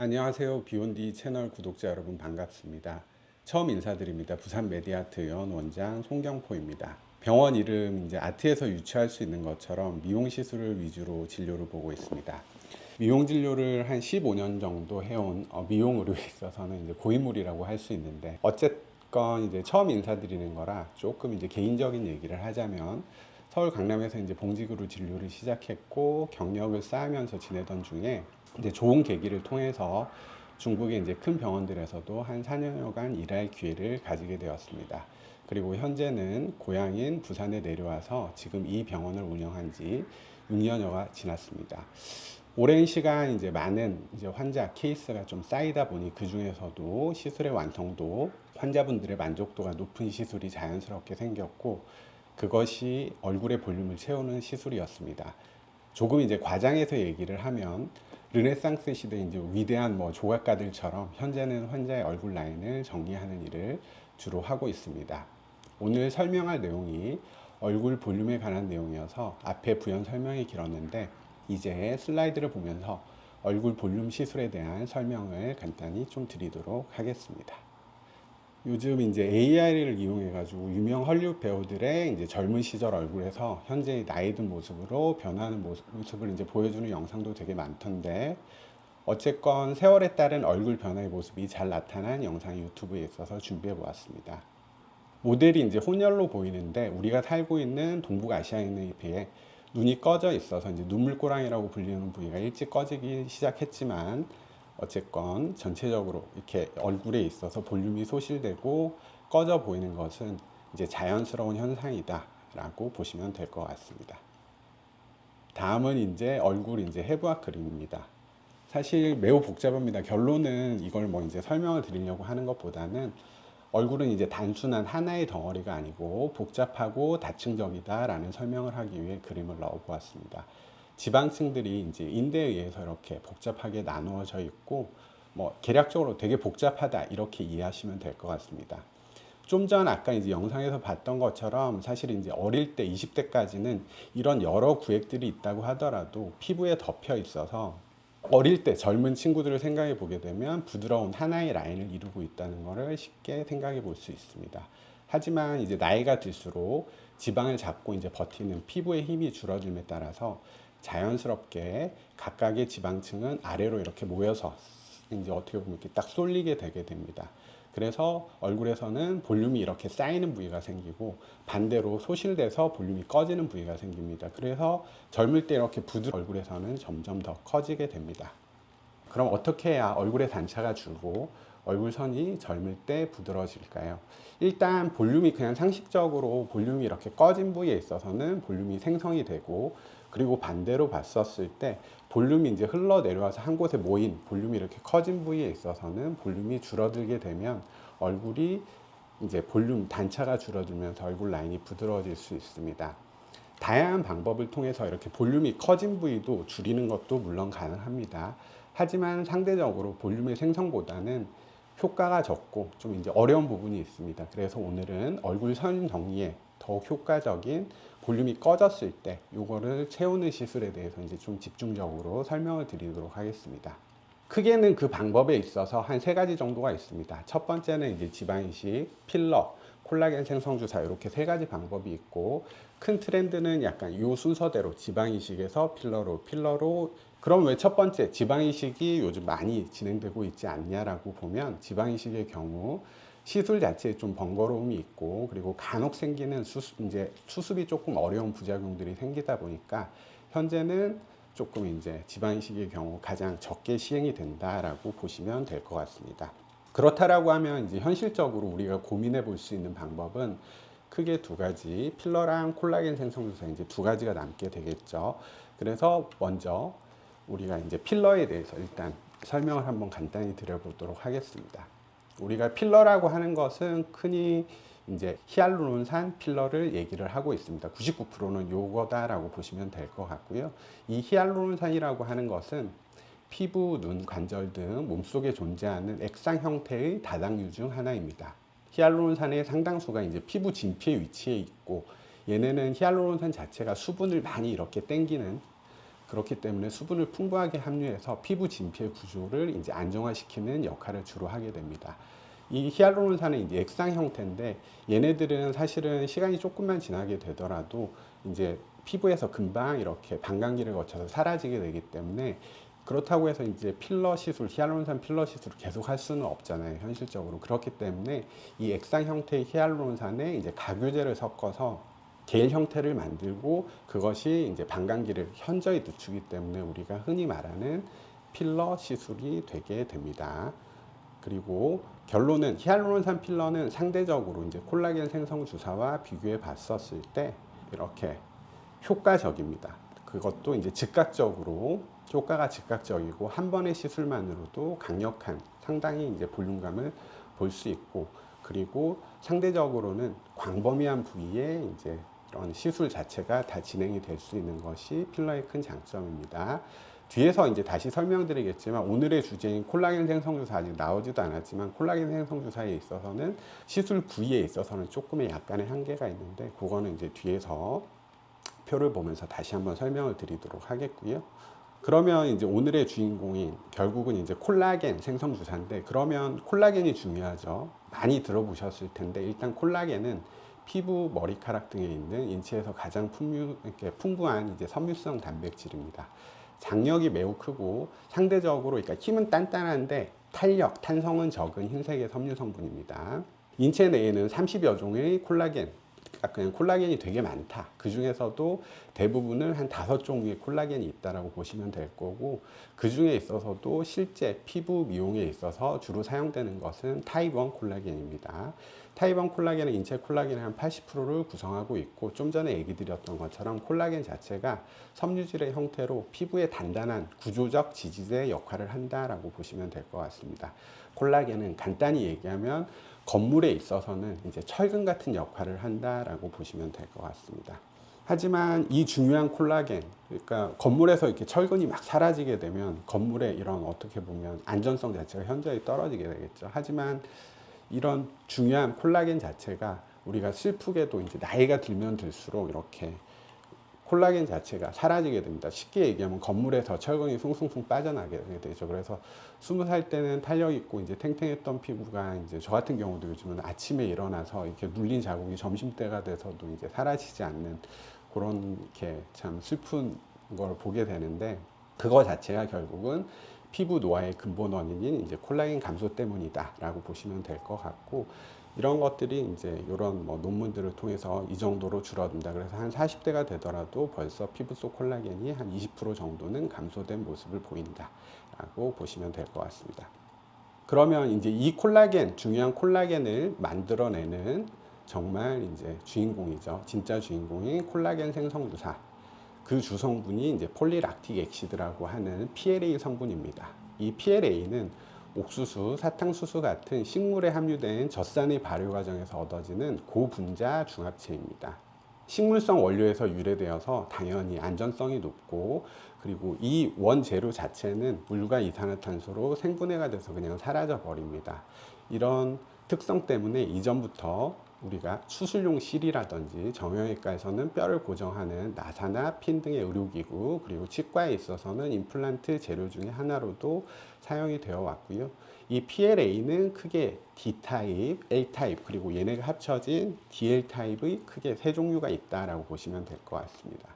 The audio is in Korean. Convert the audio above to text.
안녕하세요. 비욘디 채널 구독자 여러분 반갑습니다. 처음 인사드립니다. 부산 메디아트 연 원장 송경포입니다. 병원 이름 이제 아트에서 유추할 수 있는 것처럼 미용 시술을 위주로 진료를 보고 있습니다. 미용 진료를 한 15년 정도 해온 미용 의료에 있어서는 이제 고인물이라고 할 수 있는데, 어쨌건 이제 처음 인사드리는 거라 조금 이제 개인적인 얘기를 하자면, 서울 강남에서 이제 봉직으로 진료를 시작했고 경력을 쌓으면서 지내던 중에 이제 좋은 계기를 통해서 중국의 이제 큰 병원들에서도 한 4년여간 일할 기회를 가지게 되었습니다. 그리고 현재는 고향인 부산에 내려와서 지금 이 병원을 운영한 지 6년여가 지났습니다. 오랜 시간 이제 많은 이제 환자 케이스가 좀 쌓이다 보니 그 중에서도 시술의 완성도, 환자분들의 만족도가 높은 시술이 자연스럽게 생겼고, 그것이 얼굴의 볼륨을 채우는 시술이었습니다. 조금 이제 과장해서 얘기를 하면, 르네상스 시대 이제 위대한 조각가들처럼 현재는 환자의 얼굴 라인을 정리하는 일을 주로 하고 있습니다. 오늘 설명할 내용이 얼굴 볼륨에 관한 내용이어서 앞에 부연 설명이 길었는데, 이제 슬라이드를 보면서 얼굴 볼륨 시술에 대한 설명을 간단히 좀 드리도록 하겠습니다. 요즘 이제 AI를 이용해 가지고 유명 헐리우드 배우들의 이제 젊은 시절 얼굴에서 현재의 나이 든 모습으로 변하는 모습을 이제 보여주는 영상도 되게 많던데, 어쨌건 세월에 따른 얼굴 변화의 모습이 잘 나타난 영상이 유튜브에 있어서 준비해 보았습니다. 모델이 이제 혼혈로 보이는데, 우리가 살고 있는 동북아시아인에 비해 눈이 꺼져 있어서 이제 눈물꼬랑이라고 불리는 부위가 일찍 꺼지기 시작했지만, 어쨌건 전체적으로 이렇게 얼굴에 있어서 볼륨이 소실되고 꺼져 보이는 것은 이제 자연스러운 현상이다 라고 보시면 될 것 같습니다. 다음은 이제 얼굴 이제 해부학 그림입니다. 사실 매우 복잡합니다. 결론은 이걸 이제 설명을 드리려고 하는 것보다는, 얼굴은 이제 단순한 하나의 덩어리가 아니고 복잡하고 다층적이다라는 설명을 하기 위해 그림을 넣어 보았습니다. 지방층들이 이제 인대에 의해서 이렇게 복잡하게 나누어져 있고, 계략적으로 되게 복잡하다 이렇게 이해하시면 될 것 같습니다. 좀 전 아까 이제 영상에서 봤던 것처럼, 사실 이제 어릴 때 20대까지는 이런 여러 구획들이 있다고 하더라도 피부에 덮여 있어서, 어릴 때 젊은 친구들을 생각해 보게 되면 부드러운 하나의 라인을 이루고 있다는 것을 쉽게 생각해 볼 수 있습니다. 하지만 이제 나이가 들수록 지방을 잡고 이제 버티는 피부의 힘이 줄어들음에 따라서 자연스럽게 각각의 지방층은 아래로 이렇게 모여서 이제 어떻게 보면 이렇게 딱 쏠리게 되게 됩니다. 그래서 얼굴에서는 볼륨이 이렇게 쌓이는 부위가 생기고, 반대로 소실돼서 볼륨이 꺼지는 부위가 생깁니다. 그래서 젊을 때 이렇게 부드러운 얼굴에서는 점점 더 커지게 됩니다. 그럼 어떻게 해야 얼굴의 단차가 줄고 얼굴선이 젊을 때 부드러워질까요? 일단 볼륨이, 그냥 상식적으로 볼륨이 이렇게 꺼진 부위에 있어서는 볼륨이 생성이 되고, 그리고 반대로 봤었을 때 볼륨이 이제 흘러내려와서 한 곳에 모인 볼륨이 이렇게 커진 부위에 있어서는 볼륨이 줄어들게 되면 얼굴이 이제 볼륨 단차가 줄어들면서 얼굴 라인이 부드러워질 수 있습니다. 다양한 방법을 통해서 이렇게 볼륨이 커진 부위도 줄이는 것도 물론 가능합니다. 하지만 상대적으로 볼륨의 생성보다는 효과가 적고 좀 이제 어려운 부분이 있습니다. 그래서 오늘은 얼굴 선 정리에 더욱 효과적인, 볼륨이 꺼졌을 때 요거를 채우는 시술에 대해서 이제 좀 집중적으로 설명을 드리도록 하겠습니다. 크게는 그 방법에 있어서 한 세 가지 정도가 있습니다. 첫 번째는 이제 지방이식, 필러, 콜라겐 생성주사, 이렇게 세 가지 방법이 있고, 큰 트렌드는 약간 이 순서대로 지방이식에서 필러로, 필러로. 그럼 왜 첫 번째 지방이식이 요즘 많이 진행되고 있지 않냐라고 보면, 지방이식의 경우 시술 자체에 좀 번거로움이 있고, 그리고 간혹 생기는 이제 수습이 조금 어려운 부작용들이 생기다 보니까 현재는 조금 이제 지방이식의 경우 가장 적게 시행이 된다라고 보시면 될 것 같습니다. 그렇다라고 하면 이제 현실적으로 우리가 고민해 볼 수 있는 방법은 크게 두 가지, 필러랑 콜라겐 생성주사, 이제 두 가지가 남게 되겠죠. 그래서 먼저 우리가 이제 필러에 대해서 일단 설명을 한번 간단히 드려보도록 하겠습니다. 우리가 필러라고 하는 것은 흔히 이제 히알루론산 필러를 얘기를 하고 있습니다. 99%는 요거다라고 보시면 될 것 같고요. 이 히알루론산이라고 하는 것은 피부, 눈, 관절 등 몸속에 존재하는 액상 형태의 다당류 중 하나입니다. 히알루론산의 상당수가 이제 피부 진피에 위치해 있고, 얘네는 히알루론산 자체가 수분을 많이 이렇게 땡기는 그렇기 때문에 수분을 풍부하게 함유해서 피부 진피의 구조를 이제 안정화시키는 역할을 주로 하게 됩니다. 이 히알루론산은 이제 액상 형태인데 얘네들은 사실은 시간이 조금만 지나게 되더라도 이제 피부에서 금방 이렇게 반감기를 거쳐서 사라지게 되기 때문에, 그렇다고 해서 이제 필러 시술, 히알루론산 필러 시술을 계속 할 수는 없잖아요, 현실적으로. 그렇기 때문에 이 액상 형태의 히알루론산에 이제 각유제를 섞어서 겔 형태를 만들고 그것이 이제 반감기를 현저히 늦추기 때문에 우리가 흔히 말하는 필러 시술이 되게 됩니다. 그리고 결론은 히알루론산 필러는 상대적으로 이제 콜라겐 생성 주사와 비교해 봤었을 때 이렇게 효과적입니다. 그것도 이제 즉각적으로, 효과가 즉각적이고 한 번의 시술만으로도 강력한 상당히 이제 볼륨감을 볼 수 있고, 그리고 상대적으로는 광범위한 부위에 이제 이런 시술 자체가 다 진행이 될 수 있는 것이 필러의 큰 장점입니다. 뒤에서 이제 다시 설명드리겠지만 오늘의 주제인 콜라겐 생성주사, 아직 나오지도 않았지만 콜라겐 생성주사에 있어서는 시술 부위에 있어서는 조금의 약간의 한계가 있는데, 그거는 이제 뒤에서 표를 보면서 다시 한번 설명을 드리도록 하겠고요. 그러면 이제 오늘의 주인공인 결국은 이제 콜라겐 생성 주사인데, 그러면 콜라겐이 중요하죠. 많이 들어보셨을 텐데, 일단 콜라겐은 피부, 머리카락 등에 있는 인체에서 가장 풍부한 이제 섬유성 단백질입니다. 장력이 매우 크고 상대적으로, 그러니까 힘은 단단한데 탄력, 탄성은 적은 흰색의 섬유 성분입니다. 인체 내에는 30여 종의 그냥 콜라겐이 되게 많다. 그 중에서도 대부분을 한 5종류의 콜라겐이 있다라고 보시면 될 거고, 그 중에 있어서도 실제 피부 미용에 있어서 주로 사용되는 것은 타입 1 콜라겐입니다. 타입 1 콜라겐은 인체 콜라겐의 한 80%를 구성하고 있고, 좀 전에 얘기 드렸던 것처럼 콜라겐 자체가 섬유질의 형태로 피부의 단단한 구조적 지지대 역할을 한다라고 보시면 될 것 같습니다. 콜라겐은 간단히 얘기하면 건물에 있어서는 이제 철근 같은 역할을 한다라고 보시면 될 것 같습니다. 하지만 이 중요한 콜라겐, 그러니까 건물에서 이렇게 철근이 막 사라지게 되면 건물의 이런 어떻게 보면 안전성 자체가 현저히 떨어지게 되겠죠. 하지만 이런 중요한 콜라겐 자체가 우리가 슬프게도 이제 나이가 들면 들수록 이렇게 콜라겐 자체가 사라지게 됩니다. 쉽게 얘기하면 건물에서 철근이 숭숭숭 빠져나게 되죠. 그래서 20살 때는 탄력 있고 이제 탱탱했던 피부가 이제 저 같은 경우도 요즘은 아침에 일어나서 이렇게 눌린 자국이 점심때가 돼서도 이제 사라지지 않는 그런, 이렇게 참 슬픈 걸 보게 되는데, 그거 자체가 결국은 피부 노화의 근본 원인인 이제 콜라겐 감소 때문이다라고 보시면 될 것 같고, 이런 것들이 이제 이런 뭐 논문들을 통해서 이 정도로 줄어든다. 그래서 한 40대가 되더라도 벌써 피부 속 콜라겐이 한 20% 정도는 감소된 모습을 보인다라고 보시면 될 것 같습니다. 그러면 이제 이 콜라겐, 중요한 콜라겐을 만들어내는 정말 이제 주인공이죠. 진짜 주인공인 콜라겐 생성주사. 그 주성분이 이제 폴리락틱 액시드라고 하는 PLA 성분입니다. 이 PLA는 옥수수, 사탕수수 같은 식물에 함유된 젖산의 발효 과정에서 얻어지는 고분자 중합체입니다. 식물성 원료에서 유래되어서 당연히 안전성이 높고, 그리고 이 원재료 자체는 물과 이산화탄소로 생분해가 돼서 그냥 사라져 버립니다. 이런 특성 때문에 이전부터 우리가 수술용 실이라든지 정형외과에서는 뼈를 고정하는 나사나 핀 등의 의료기구, 그리고 치과에 있어서는 임플란트 재료 중에 하나로도 사용이 되어 왔고요. 이 PLA는 크게 D타입, L타입, 그리고 얘네가 합쳐진 DL타입의 크게 세 종류가 있다라고 보시면 될 것 같습니다.